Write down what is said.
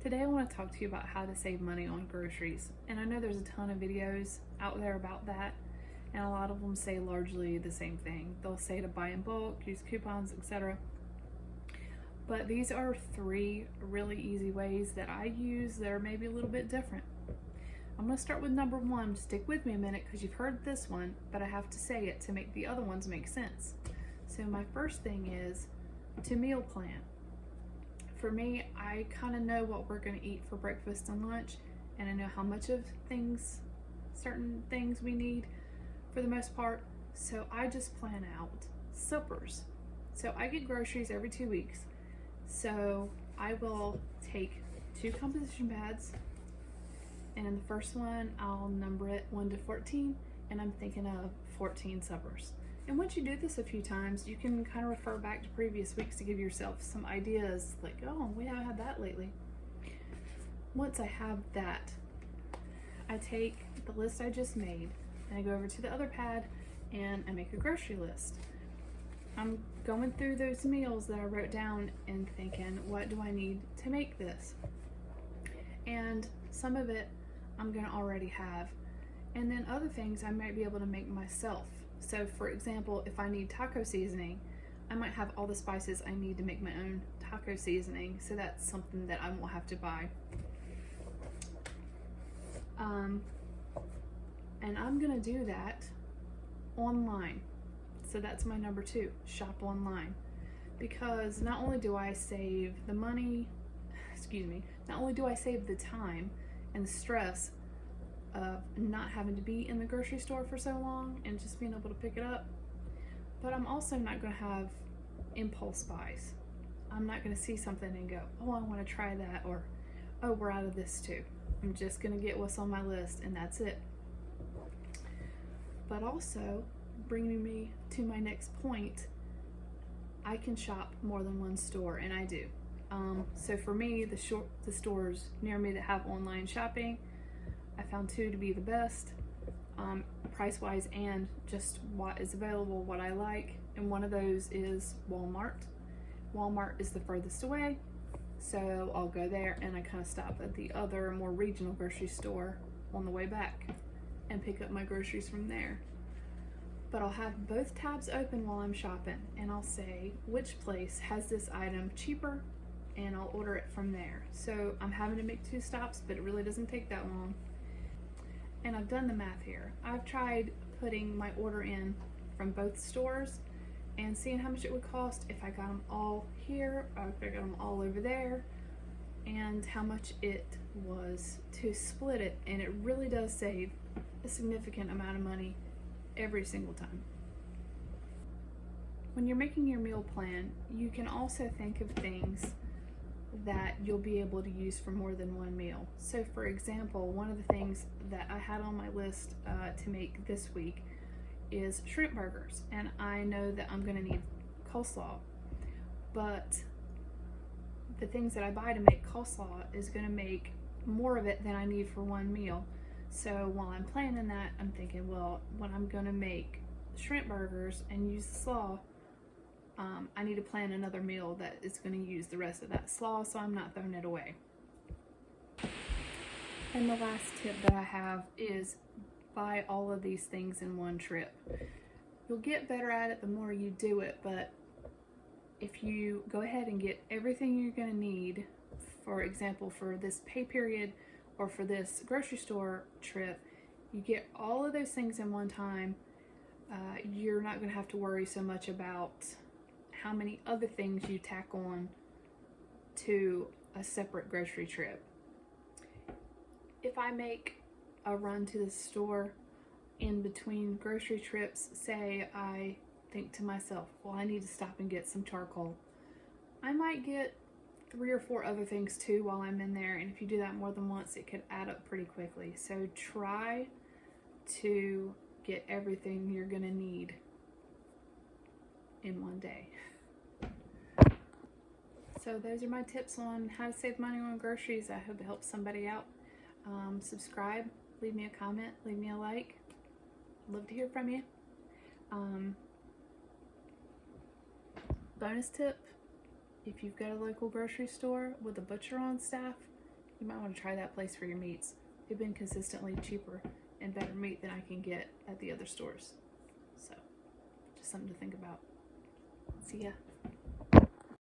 Today I want to talk to you about how to save money on groceries. And I know there's a ton of videos out there about that, and a lot of them say largely the same thing. They'll say to buy in bulk, use coupons, etc. But these are 3 really easy ways that I use that are maybe a little bit different. I'm going to start with number 1. Stick with me a minute because you've heard this one, but I have to say it to make the other ones make sense. So my first thing is to meal plan. For me, I kind of know what we're going to eat for breakfast and lunch, and I know how much of certain things we need for the most part, so I just plan out suppers. So I get groceries every 2 weeks, so I will take 2 composition pads, and in the first one, I'll number it 1 to 14, and I'm thinking of 14 suppers. And once you do this a few times, you can kind of refer back to previous weeks to give yourself some ideas, like, oh, we haven't had that lately. Once I have that, I take the list I just made, and I go over to the other pad, and I make a grocery list. I'm going through those meals that I wrote down and thinking, what do I need to make this? And some of it I'm gonna already have. And then other things I might be able to make myself. So for example, if I need taco seasoning, I might have all the spices I need to make my own taco seasoning. So that's something that I won't have to buy. And I'm gonna do that online. So that's my number 2, shop online. Because not only do I save the money, not only do I save the time and the stress of not having to be in the grocery store for so long and just being able to pick it up, but I'm also not going to have impulse buys. I'm not going to see something and go, oh, I want to try that, or oh, we're out of this too. I'm just going to get what's on my list and that's it. But also, bringing me to my next point, I can shop more than one store, and I do. So for me, the stores near me that have online shopping, I found 2 to be the best, price-wise and just what is available, what I like. And one of those is Walmart. Walmart is the furthest away, so I'll go there and I kind of stop at the other more regional grocery store on the way back and pick up my groceries from there. But I'll have both tabs open while I'm shopping, and I'll say which place has this item cheaper, and I'll order it from there. So I'm having to make 2 stops, but it really doesn't take that long. And I've done the math here. I've tried putting my order in from both stores and seeing how much it would cost if I got them all here or if I got them all over there, and how much it was to split it. And it really does save a significant amount of money every single time. When you're making your meal plan, you can also think of things that you'll be able to use for more than one meal. So for example, one of the things that I had on my list to make this week is shrimp burgers, and I know that I'm going to need coleslaw, but the things that I buy to make coleslaw is going to make more of it than I need for one meal. So while I'm planning that, I'm thinking, well, when I'm going to make shrimp burgers and use the slaw, I need to plan another meal that is going to use the rest of that slaw, so I'm not throwing it away. And the last tip that I have is buy all of these things in one trip. You'll get better at it the more you do it, but if you go ahead and get everything you're going to need, for example, for this pay period or for this grocery store trip, you get all of those things in one time, you're not going to have to worry so much about how many other things you tack on to a separate grocery trip. If I make a run to the store in between grocery trips, say I think to myself, well, I need to stop and get some charcoal, I might get 3 or 4 other things too while I'm in there, and if you do that more than once, it could add up pretty quickly. So try to get everything you're gonna need in one day. So those are my tips on how to save money on groceries. I hope it helps somebody out. Subscribe, leave me a comment, leave me a like. I'd love to hear from you. Bonus tip, if you've got a local grocery store with a butcher on staff, you might want to try that place for your meats. They've been consistently cheaper and better meat than I can get at the other stores. So, just something to think about. See ya.